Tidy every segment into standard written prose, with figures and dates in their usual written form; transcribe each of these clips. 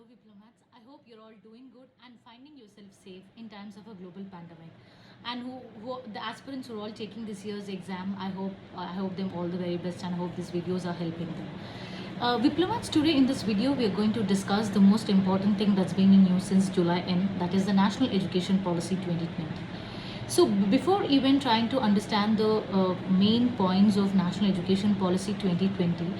diplomats. I hope you're all doing good and finding yourself safe in times of a global pandemic. And who the aspirants who are all taking this year's exam, I hope them all the very best and I hope these videos are helping them. Diplomats, today in this video we are going to discuss the most important thing that's been in news since July end, that is the National Education Policy 2020. So before even trying to understand the main points of National Education Policy 2020,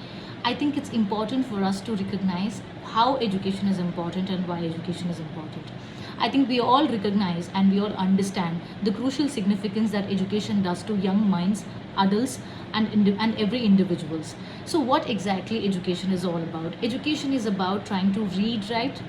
I think it's important for us to recognize how education is important and why education is important. I think we all recognize and we all understand the crucial significance that education does to young minds, adults, and every individuals. So what exactly education is all about? Education is about trying to read, write,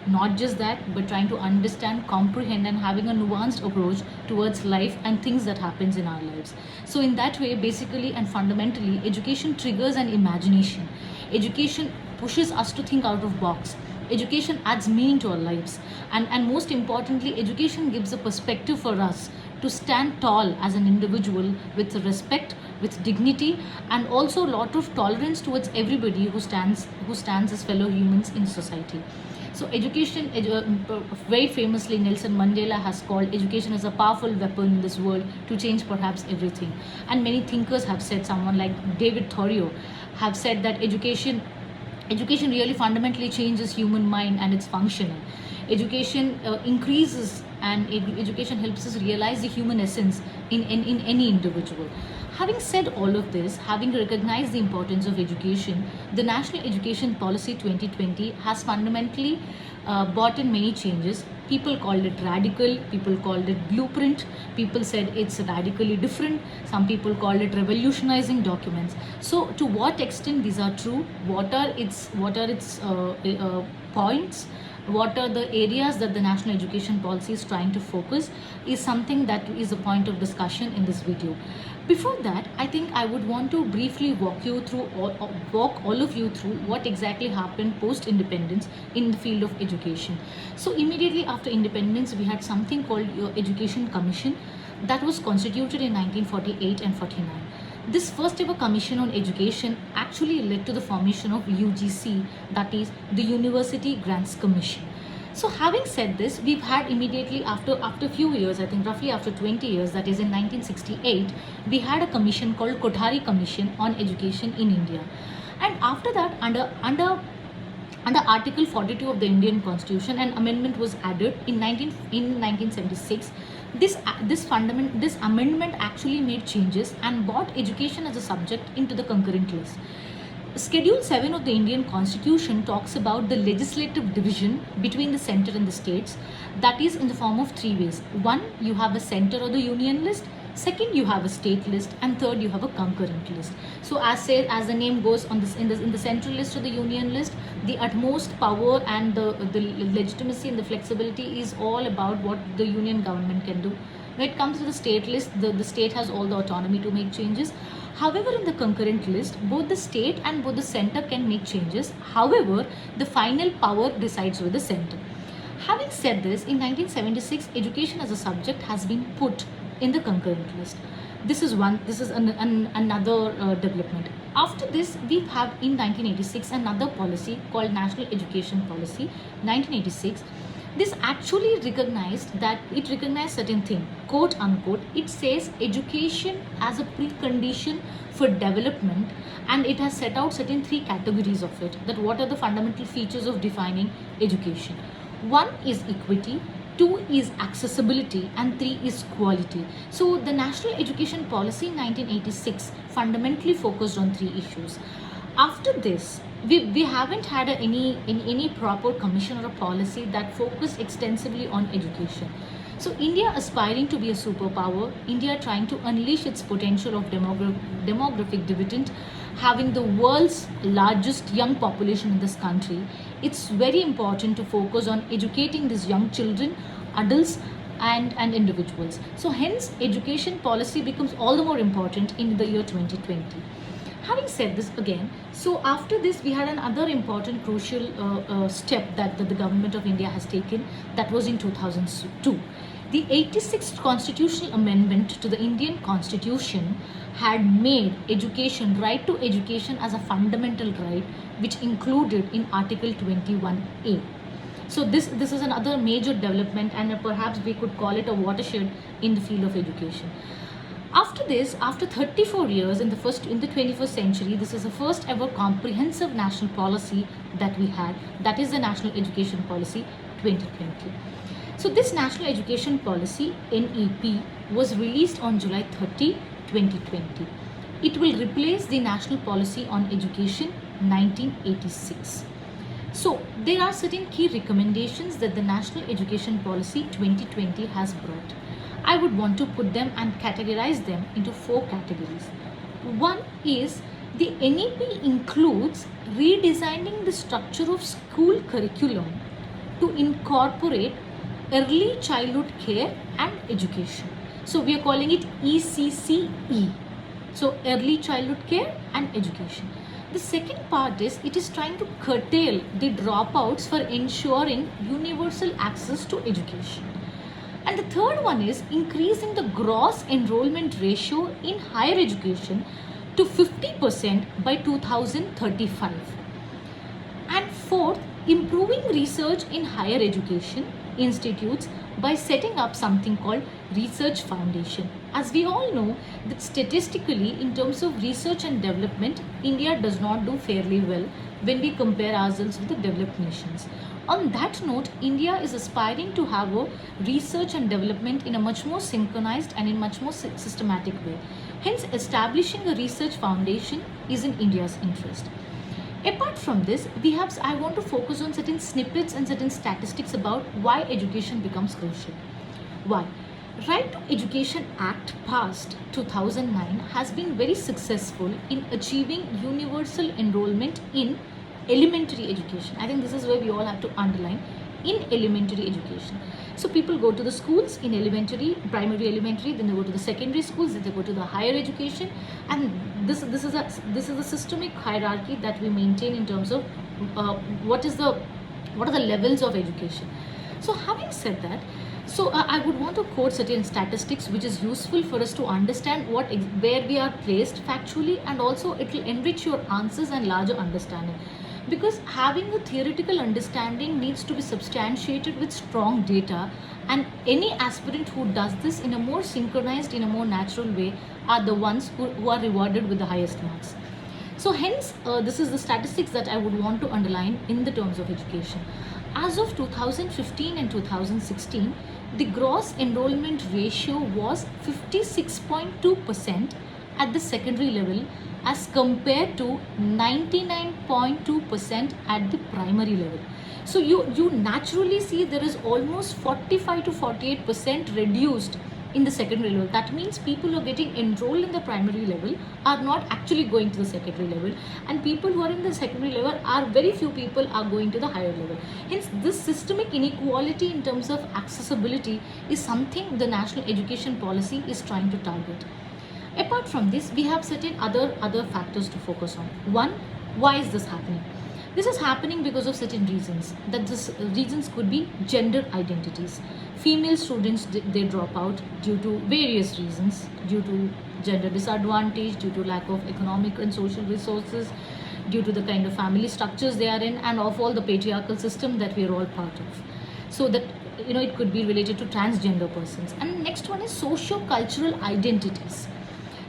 not just that, but trying to understand, comprehend, and having a nuanced approach towards life and things that happens in our lives. So in that way, basically and fundamentally, education triggers an imagination. Education pushes us to think out of box. Education adds meaning to our lives, and most importantly, education gives a perspective for us to stand tall as an individual with respect, with dignity, and also a lot of tolerance towards everybody who stands as fellow humans in society. So education, very famously, Nelson Mandela has called education as a powerful weapon in this world to change perhaps everything. And many thinkers have said, someone like David Thoreau have said that education really fundamentally changes human mind and its functioning. Education increases and education helps us realize the human essence in any individual. Having said all of this, having recognized the importance of education, the National Education Policy 2020 has fundamentally brought in many changes. People called it radical, people called it blueprint, people said it's radically different, some people called it revolutionizing documents. So to what extent these are true, what are its points, what are the areas that the national education policy is trying to focus, is something that is a point of discussion in this video. Before that, I think I would want to briefly walk all of you through what exactly happened post independence in the field of education. So immediately after independence, we had something called Education Commission that was constituted in 1948 and 49. This first ever commission on education actually led to the formation of UGC, that is the University Grants Commission. So having said this, we've had immediately after a few years, I think roughly after 20 years, that is in 1968, we had a commission called Kothari Commission on Education in India. And after that, under Article 42 of the Indian Constitution, an amendment was added in 1976. This amendment actually made changes and brought education as a subject into the concurrent list. Schedule 7 of the Indian Constitution talks about the legislative division between the center and the states. That is in the form of three ways. One, you have a center or the union list. Second, you have a state list, and third, you have a concurrent list. So as the name goes, on this in the central list or the union list, the utmost power and the legitimacy and the flexibility is all about what the union government can do. When it comes to the state list, the state has all the autonomy to make changes. However, in the concurrent list, both the state and both the center can make changes. However, the final power resides with the center. Having said this, in 1976, education as a subject has been put in the concurrent list. This is another development. After this, we have in 1986 another policy called National Education Policy 1986. This actually recognized certain thing, quote unquote. It says education as a precondition for development, and it has set out certain three categories of it. That what are the fundamental features of defining education? One is equity, two is accessibility, and three is quality. So the National Education Policy in 1986 fundamentally focused on three issues. After this, we haven't had any proper commission or a policy that focused extensively on education. So India aspiring to be a superpower, India trying to unleash its potential of demographic dividend, having the world's largest young population in this country, it's very important to focus on educating these young children, adults, and individuals. So hence, education policy becomes all the more important in the year 2020. Having said this again, so after this we had another important crucial step that the government of India has taken, that was in 2002. The 86th constitutional amendment to the Indian Constitution had made education, right to education, as a fundamental right, which included in Article 21A. So this is another major development, and perhaps we could call it a watershed in the field of education. After this, after 34 years in the 21st century, this is the first ever comprehensive national policy that we had. That is the National Education Policy 2020. So this National Education Policy, NEP, was released on July 30, 2020. It will replace the National Policy on Education 1986. So there are certain key recommendations that the National Education Policy 2020 has brought. I would want to put them and categorize them into 4 categories. One is the NEP includes redesigning the structure of school curriculum to incorporate early childhood care and education. So we are calling it ECCE. So early childhood care and education. The second part is it is trying to curtail the dropouts for ensuring universal access to education. And the third one is increasing the gross enrollment ratio in higher education to 50% by 2035. And fourth, improving research in higher education institutes by setting up something called Research Foundation. As we all know that statistically, in terms of research and development, India does not do fairly well when we compare ourselves with the developed nations. On that note, India is aspiring to have a research and development in a much more synchronized and in much more systematic way. Hence, establishing a research foundation is in India's interest. Apart from this, I want to focus on certain snippets and certain statistics about why education becomes crucial. Why? Right to Education Act passed 2009 has been very successful in achieving universal enrollment in elementary education. I think this is where we all have to underline, in elementary education. So people go to the schools in elementary, primary, elementary, then they go to the secondary schools, then they go to the higher education, and this is a systemic hierarchy that we maintain in terms of what are the levels of education. So having said that, I would want to quote certain statistics which is useful for us to understand where we are placed factually, and also it will enrich your answers and larger understanding. Because having a theoretical understanding needs to be substantiated with strong data, and any aspirant who does this in a more synchronized, in a more natural way, are the ones who are rewarded with the highest marks. So hence, this is the statistics that I would want to underline in the terms of education. As of 2015 and 2016, the gross enrollment ratio was 56.2% at the secondary level as compared to 99.2% at the primary level. So you naturally see there is almost 45 to 48% reduced in the secondary level. That means people who are getting enrolled in the primary level are not actually going to the secondary level, and people who are in the secondary level, are very few people are going to the higher level. Hence, this systemic inequality in terms of accessibility is something the national education policy is trying to target. Apart from this, we have certain other factors to focus on. One, why is this happening? This is happening because of certain reasons. These reasons could be gender identities. Female students, they drop out due to various reasons, due to gender disadvantage, due to lack of economic and social resources, due to the kind of family structures they are in, and of all the patriarchal system that we are all part of. So that, it could be related to transgender persons. And next one is socio-cultural identities.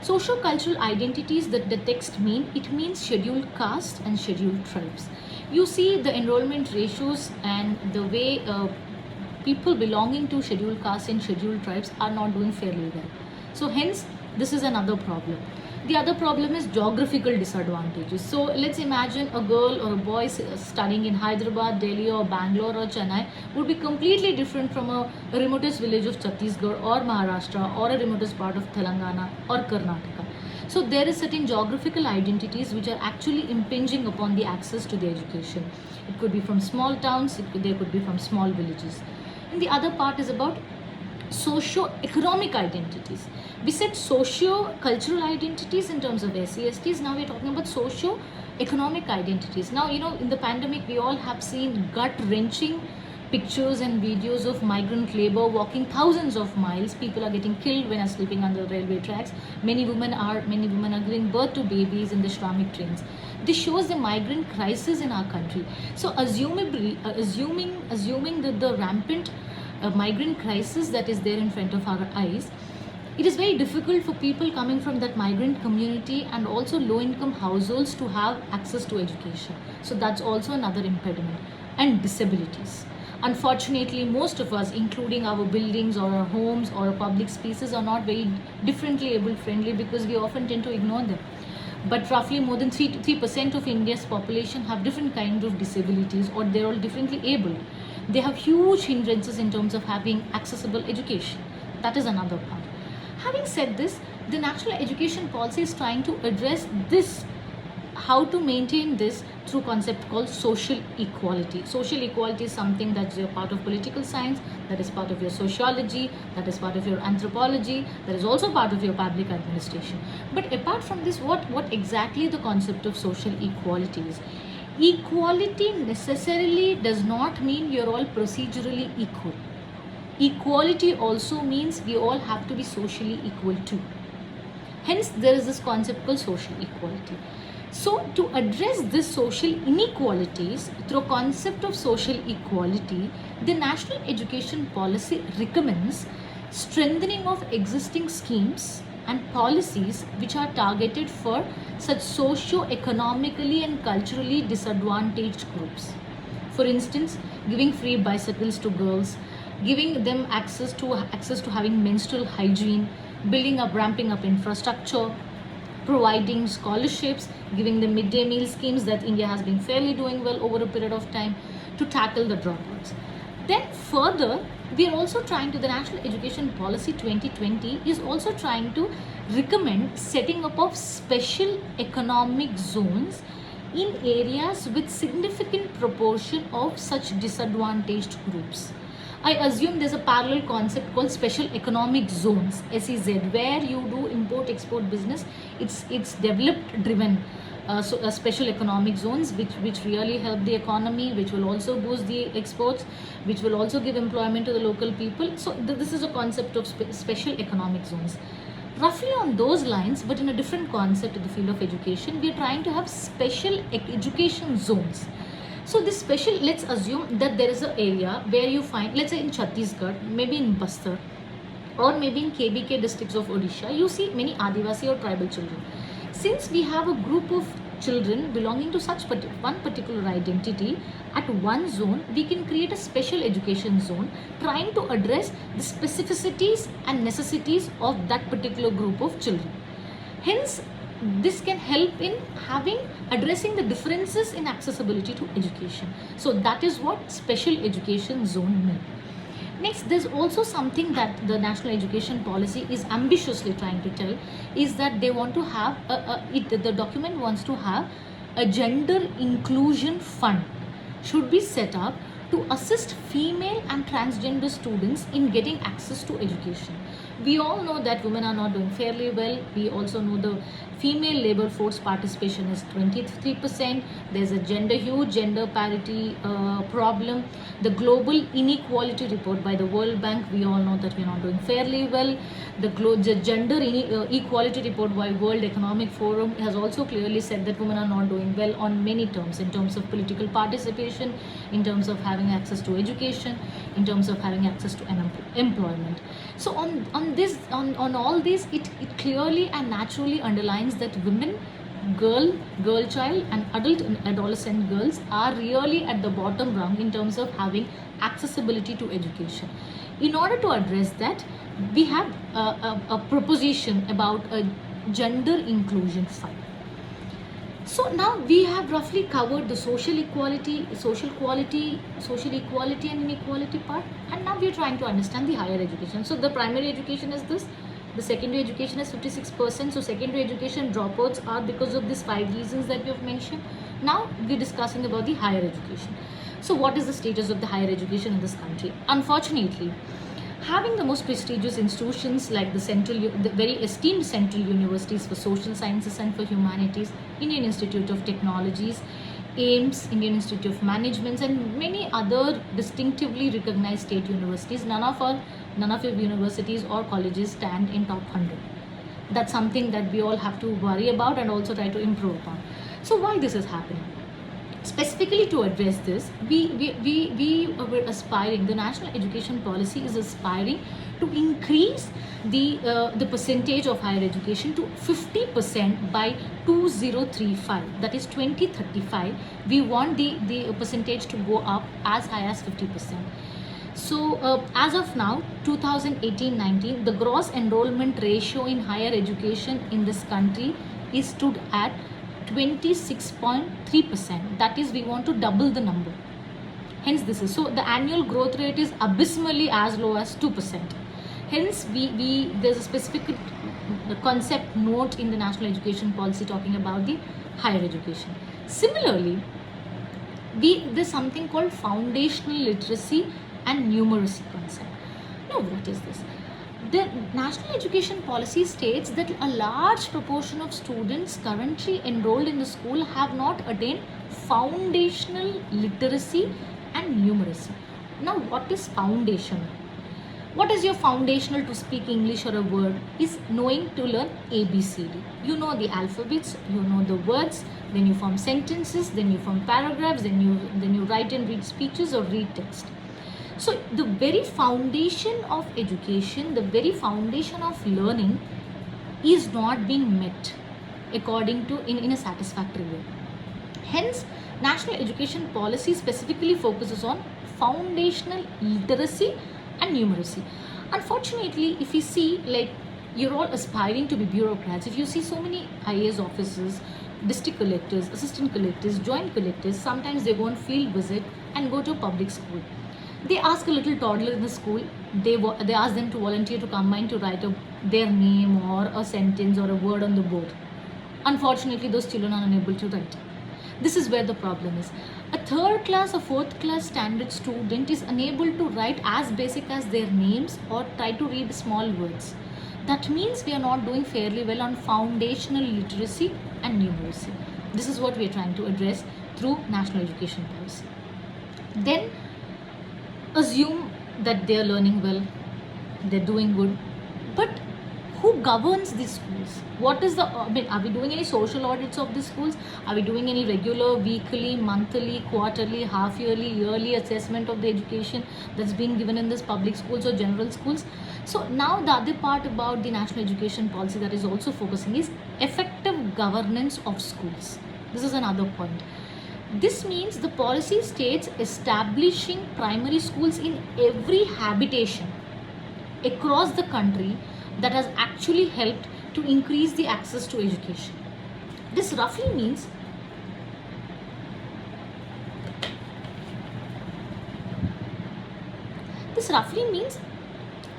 Socio-cultural identities, that the text it means scheduled caste and scheduled tribes. You see the enrollment ratios and the way people belonging to scheduled caste and scheduled tribes are not doing fairly well. So hence, this is another problem. The other problem is geographical disadvantages. So let's imagine a girl or a boy studying in Hyderabad, Delhi or Bangalore or Chennai would be completely different from a remotest village of Chhattisgarh or Maharashtra, or a remotest part of Telangana or Karnataka. So there is certain geographical identities which are actually impinging upon the access to the education. It could be from small towns, they could be from small villages. And the other part is about socio-economic identities. We said socio-cultural identities in terms of SCSTs. Now we're talking about socio-economic identities. Now, in the pandemic, we all have seen gut-wrenching pictures and videos of migrant labor walking thousands of miles. People are getting killed when are sleeping under railway tracks. Many women are giving birth to babies in the Shramik trains. This shows the migrant crisis in our country. So assuming that the rampant migrant crisis that is there in front of our eyes, it is very difficult for people coming from that migrant community and also low income households to have access to education. So that's also another impediment. And disabilities. Unfortunately, most of us, including our buildings or our homes or our public spaces, are not very differently able friendly because we often tend to ignore them. But roughly more than 3% of India's population have different kinds of disabilities, or they're all differently abled. They have huge hindrances in terms of having accessible education. That is another part. Having said this, the national education policy is trying to address this, how to maintain this through concept called social equality. Social equality is something that's a part of political science, that is part of your sociology, that is part of your anthropology, that is also part of your public administration. But apart from this, what exactly the concept of social equality is? Equality necessarily does not mean you're all procedurally equal. Equality also means we all have to be socially equal too. Hence, there is this concept called social equality. So, to address this social inequalities through concept of social equality, the national education policy recommends strengthening of existing schemes and policies which are targeted for such socio-economically and culturally disadvantaged groups. For instance, giving free bicycles to girls, giving them access to having menstrual hygiene, ramping up infrastructure, providing scholarships, giving them midday meal schemes that India has been fairly doing well over a period of time to tackle the dropouts. Then further, we are also trying to, the National Education Policy 2020 is also trying to recommend setting up of special economic zones in areas with significant proportion of such disadvantaged groups. I assume there's a parallel concept called special economic zones, SEZ, where you do import-export business. It's developed driven. So special economic zones which really help the economy, which will also boost the exports, which will also give employment to the local people. So this is a concept of special economic zones. Roughly on those lines, but in a different concept in the field of education, we are trying to have special education zones. So this special, let's assume that there is an area where you find, let's say in Chhattisgarh, maybe in Bastar, or maybe in KBK districts of Odisha, you see many Adivasi or tribal children. Since we have a group of children belonging to such one particular identity at one zone, we can create a special education zone trying to address the specificities and necessities of that particular group of children. Hence, this can help in addressing the differences in accessibility to education. So that is what special education zone means. Next, there's also something that the National Education Policy is ambitiously trying to tell, is that they want to have the document wants to have a gender inclusion fund should be set up to assist female and transgender students in getting access to education. We all know that women are not doing fairly well. We also know the female labor force participation is 23%. There's a huge gender parity problem. The global inequality report by the World Bank, we all know that we're not doing fairly well. The gender equality report by World Economic Forum has also clearly said that women are not doing well on many terms, in terms of political participation, in terms of having access to education, in terms of having access to employment. So on all this, it clearly and naturally underlines that women, girl child and adult and adolescent girls are really at the bottom rung in terms of having accessibility to education. In order to address that, we have a proposition about a gender inclusion fund. So now we have roughly covered the social equality and inequality part, and now we are trying to understand the higher education. So the primary education is this, the secondary education is 56%. So secondary education dropouts are because of these 5 reasons that we have mentioned. Now we're discussing about the higher education. So what is the status of the higher education in this country? Unfortunately, having the most prestigious institutions like the very esteemed central universities for social sciences and for humanities, Indian Institute of Technologies, AIMS, Indian Institute of Management, and many other distinctively recognized state universities. None of your universities or colleges stand in top 100. That's something that we all have to worry about and also try to improve upon. So why this is happening? Specifically to address this, we were aspiring, the national education policy is aspiring to increase the percentage of higher education to 50% by 2035, that is 2035. We want the percentage to go up as high as 50%. So as of now, 2018-19, the gross enrollment ratio in higher education in this country is stood at 26.3%. That is, we want to double the number. Hence, this is so the annual growth rate is abysmally as low as 2%. Hence, there's a specific concept note in the national education policy talking about the higher education. Similarly, there's something called foundational literacy and numeracy concept. Now, what is this? The national education policy states that a large proportion of students currently enrolled in the school have not attained foundational literacy and numeracy. Now, what is foundational? What is your foundational to speak English or a word? Is knowing to learn ABCD. You know the alphabets, you know the words, then you form sentences, then you form paragraphs, then you write and read speeches or read text. So the very foundation of education, the very foundation of learning is not being met according to in a satisfactory way. Hence, national education policy specifically focuses on foundational literacy and numeracy. Unfortunately, if you see, like, you're all aspiring to be bureaucrats, if you see so many IAS officers, district collectors, assistant collectors, joint collectors, sometimes they go on field visit and go to a public school. They ask a little toddler in the school, they ask them to volunteer to combine to write their name or a sentence or a word on the board. Unfortunately, those children are unable to write. This is where the problem is. A third class or fourth class standard student is unable to write as basic as their names or try to read small words. That means we are not doing fairly well on foundational literacy and numeracy. This is what we are trying to address through national education policy. Then assume that they are learning well, they're doing good, but who governs these schools? What is are we doing any social audits of the schools? Are we doing any regular, weekly, monthly, quarterly, half yearly, yearly assessment of the education that's being given in this public schools or general schools? So now the other part about the national education policy that is also focusing is effective governance of schools. This is another point. This means the policy states establishing primary schools in every habitation across the country that has actually helped to increase the access to education. This roughly means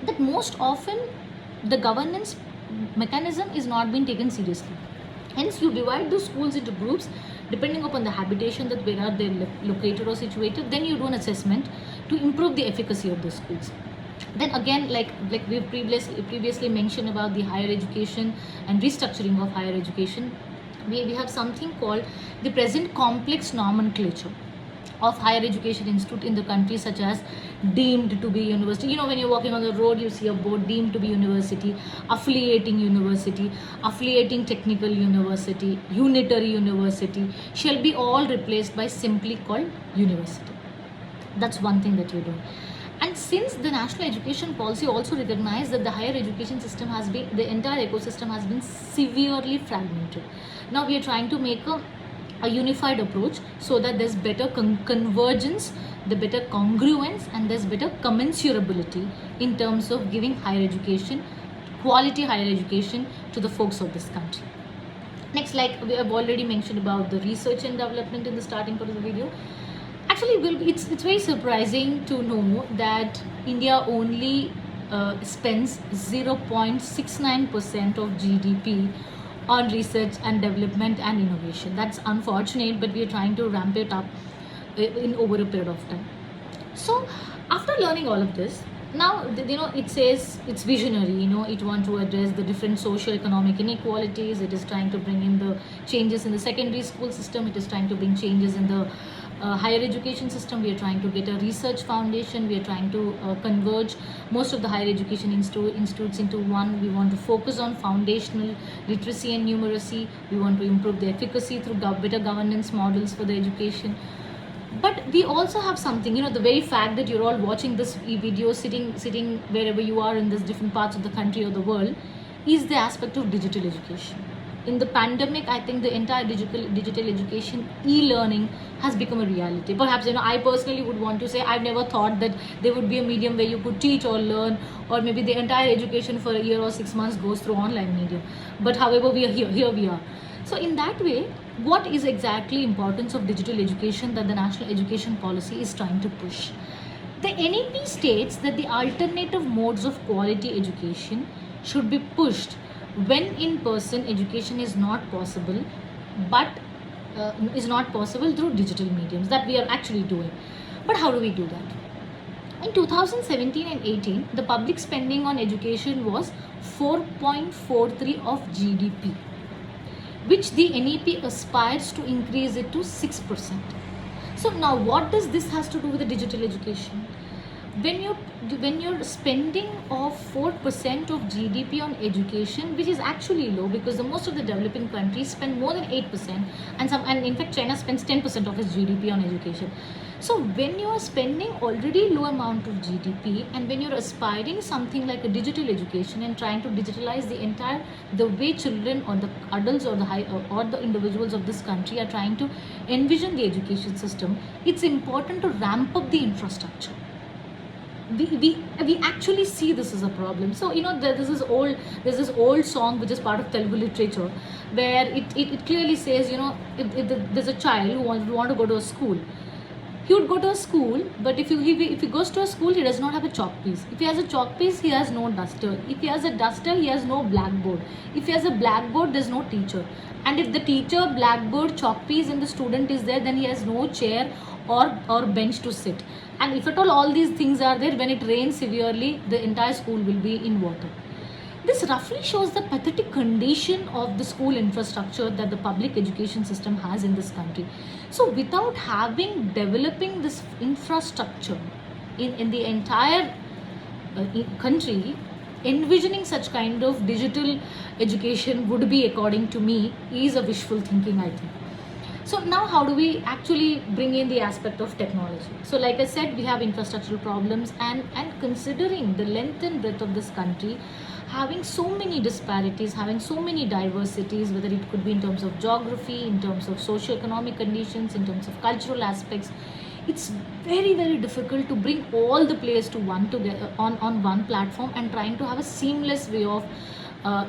that most often the governance mechanism is not being taken seriously. Hence, you divide the schools into groups depending upon the habitation that where are they located or situated. Then you do an assessment to improve the efficacy of the schools. Then again, like we've previously mentioned about the higher education and restructuring of higher education, we have something called the present complex nomenclature of higher education institute in the country, such as deemed to be university. You know, when you're walking on the road, you see a board deemed to be university, affiliating technical university, unitary university, shall be all replaced by simply called university. That's one thing that you're doing. And since the national education policy also recognized that the higher education system has been, the entire ecosystem has been severely fragmented. Now we are trying to make a unified approach so that there's better convergence, the better congruence, and there's better commensurability in terms of giving higher education, quality higher education to the folks of this country. Next, like we have already mentioned about the research and development in the starting part of the video. Actually, it's very surprising to know that India only spends 0.69% of GDP on research and development and innovation. That's unfortunate, but we are trying to ramp it up in over a period of time. So after learning all of this, Now it says it's visionary, it wants to address the different social economic inequalities. It is trying to bring in the changes in the secondary school system. It is trying to bring changes in the higher education system. We are trying to get a research foundation. We are trying to converge most of the higher education institutes into one. We want to focus on foundational literacy and numeracy. We want to improve the efficacy through better governance models for the education. But we also have something, the very fact that you're all watching this video, sitting wherever you are in these different parts of the country or the world, is the aspect of digital education. In the pandemic, I think the entire digital education, e-learning, has become a reality. Perhaps, I personally would want to say I've never thought that there would be a medium where you could teach or learn, or maybe the entire education for a year or 6 months goes through online medium. But however, we are here we are. So in that way, what is exactly importance of digital education that the national education policy is trying to push? The NEP states that the alternative modes of quality education should be pushed when in-person education is not possible, but is not possible through digital mediums, that we are actually doing. But how do we do that? In 2017 and 18, the public spending on education was 4.43 of GDP, which the NEP aspires to increase it to 6%. So now what does this has to do with the digital education? When you're spending of 4% of GDP on education, which is actually low, because the most of the developing countries spend more than 8%, and in fact China spends 10% of its GDP on education. So when you are spending already low amount of GDP, and when you're aspiring something like a digital education and trying to digitalize the way children or the adults or the individuals of this country are trying to envision the education system, it's important to ramp up the infrastructure. We actually see this as a problem. So there's this old song which is part of Telugu literature, where it clearly says, if there's a child who want to go to a school, he would go to a school, but if he goes to a school, he does not have a chalk piece. If he has a chalk piece, he has no duster. If he has a duster, he has no blackboard. If he has a blackboard, there's no teacher. And if the teacher, blackboard, chalk piece, and the student is there, then he has no chair or bench to sit. And if at all these things are there, when it rains severely, the entire school will be in water. This roughly shows the pathetic condition of the school infrastructure that the public education system has in this country. So without developing this infrastructure in the entire country, envisioning such kind of digital education would be, according to me, is a wishful thinking, I think. So now how do we actually bring in the aspect of technology? So like I said, we have infrastructural problems, and considering the length and breadth of this country, having so many disparities, having so many diversities, whether it could be in terms of geography, in terms of socio-economic conditions, in terms of cultural aspects, it's very, very difficult to bring all the players to one together on one platform and trying to have a seamless way of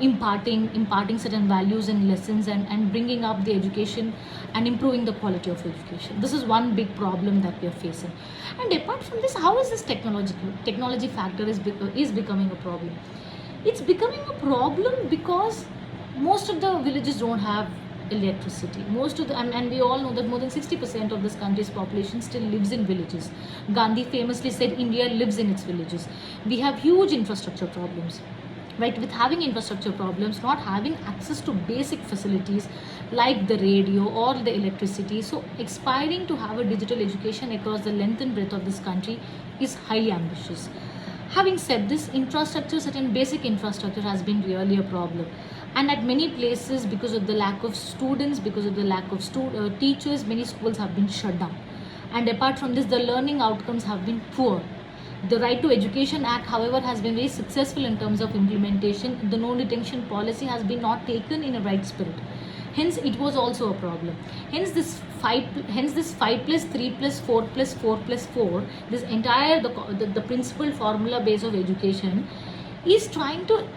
imparting certain values and lessons, and bringing up the education and improving the quality of education. This is one big problem that we are facing. And apart from this, how is this technology factor is becoming a problem? It's becoming a problem because most of the villages don't have electricity. And we all know that more than 60% of this country's population still lives in villages. Gandhi famously said India lives in its villages. We have huge infrastructure problems, right? With having infrastructure problems, not having access to basic facilities like the radio or the electricity, so aspiring to have a digital education across the length and breadth of this country is highly ambitious. Having said this, infrastructure, certain basic infrastructure, has been really a problem. And at many places, because of the lack of students, because of the lack of teachers, many schools have been shut down. And apart from this, the learning outcomes have been poor. The Right to Education Act, however, has been very successful in terms of implementation. The no-detention policy has been not taken in a right spirit. Hence, it was also a problem. Hence, this 5 plus 3 plus 4 plus 4 plus 4, this entire the principal formula base of education is trying to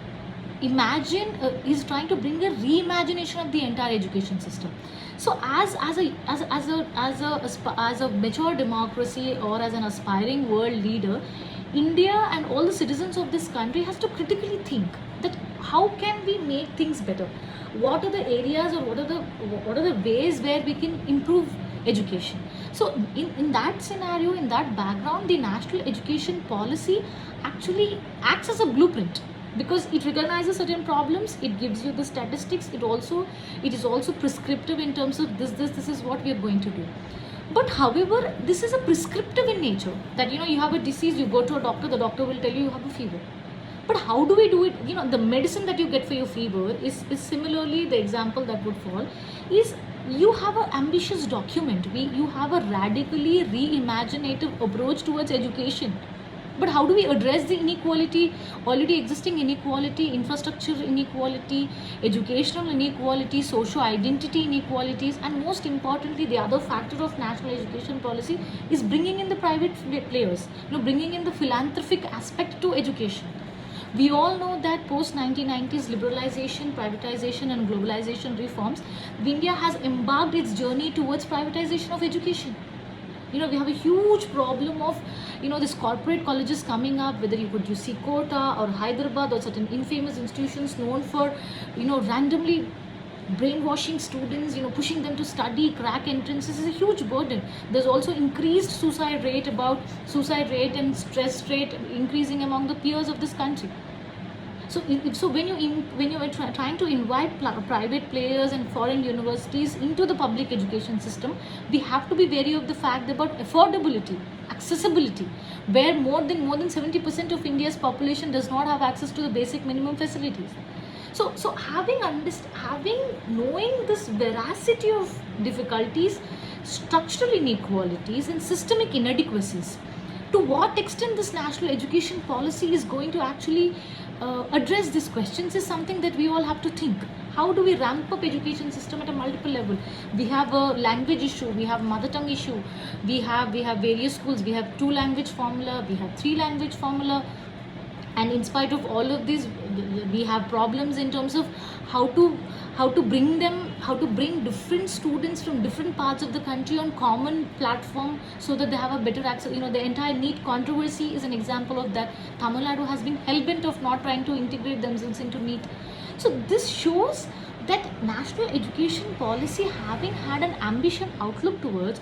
is trying to bring a reimagination of the entire education system. So as a mature democracy, or as an aspiring world leader, India and all the citizens of this country has to critically think that how can we make things better? What are the areas, or what are the ways where we can improve education? So in that scenario, in that background, the national education policy actually acts as a blueprint, because it recognizes certain problems, it gives you the statistics, it is also prescriptive in terms of this is what we are going to do. But however, this is a prescriptive in nature, that you have a disease, you go to a doctor, the doctor will tell you have a fever. But how do we do it? The medicine that you get for your fever is similarly the example that would fall is, you have an ambitious document, you have a radically reimaginative approach towards education. But how do we address the inequality, already existing inequality, infrastructure inequality, educational inequality, socio identity inequalities, and most importantly, the other factor of national education policy is bringing in the private players, bringing in the philanthropic aspect to education. We all know that post 1990s liberalization, privatization, and globalization reforms, India has embarked its journey towards privatization of education. We have a huge problem of this corporate colleges coming up, whether you could use Kota or Hyderabad or certain infamous institutions known for randomly brainwashing students, pushing them to study, crack entrances is a huge burden. There's also increased suicide rate and stress rate increasing among the peers of this country. So when you are trying to invite private players and foreign universities into the public education system, we have to be wary of the fact about affordability, accessibility, where more than 70% of India's population does not have access to the basic minimum facilities. So knowing this veracity of difficulties, structural inequalities, and systemic inadequacies, to what extent this national education policy is going to actually address these questions is something that we all have to think. How do we ramp up education system at a multiple level? We have a language issue, we have mother tongue issue, we have various schools, we have 2 language formula, we have 3 language formula, and in spite of all of these, we have problems in terms of how to bring different students from different parts of the country on common platform so that they have a better access. The entire NEET controversy is an example of that. Tamil Nadu has been hell-bent of not trying to integrate themselves into NEET. So this shows that national education policy, having had an ambitious outlook towards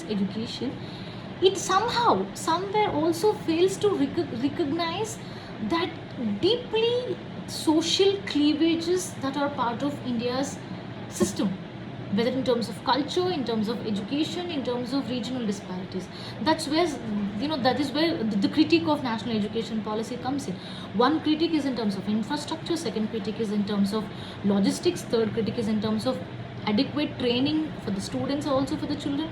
education, it somewhere also fails to recognize that deeply social cleavages that are part of India's system, whether in terms of culture, in terms of education, in terms of regional disparities. That is where the critique of national education policy comes in. One critique is in terms of infrastructure, second critique is in terms of logistics, third critique is in terms of adequate training for the students, also for the children.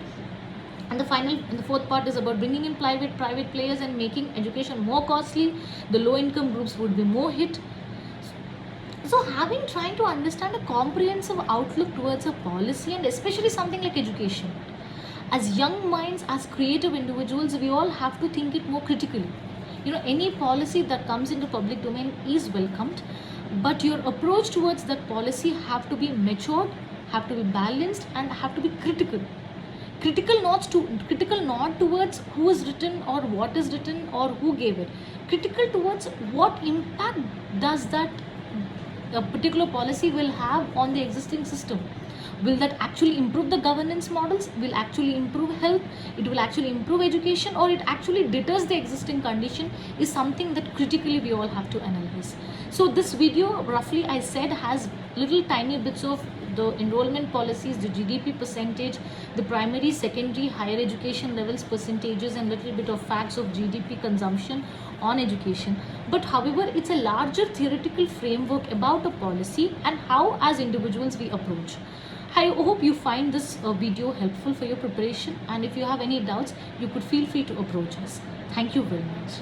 And the fourth part is about bringing in private players and making education more costly. The low income groups would be more hit. So trying to understand a comprehensive outlook towards a policy, and especially something like education, as young minds, as creative individuals, we all have to think it more critically. Any policy that comes into public domain is welcomed, but your approach towards that policy have to be matured, have to be balanced, and have to be critical. Critical not towards who is written or what is written or who gave it. Critical towards what impact does that a particular policy will have on the existing system. Will that actually improve the governance models? Will actually improve health? It will actually improve education, or it actually deters the existing condition, is something that critically we all have to analyze. So this video, roughly I said, has little tiny bits of the enrollment policies, the GDP percentage, the primary, secondary, higher education levels percentages, and little bit of facts of GDP consumption on education. But however, it's a larger theoretical framework about a policy and how as individuals we approach. I hope you find this video helpful for your preparation, and if you have any doubts, you could feel free to approach us. Thank you very much.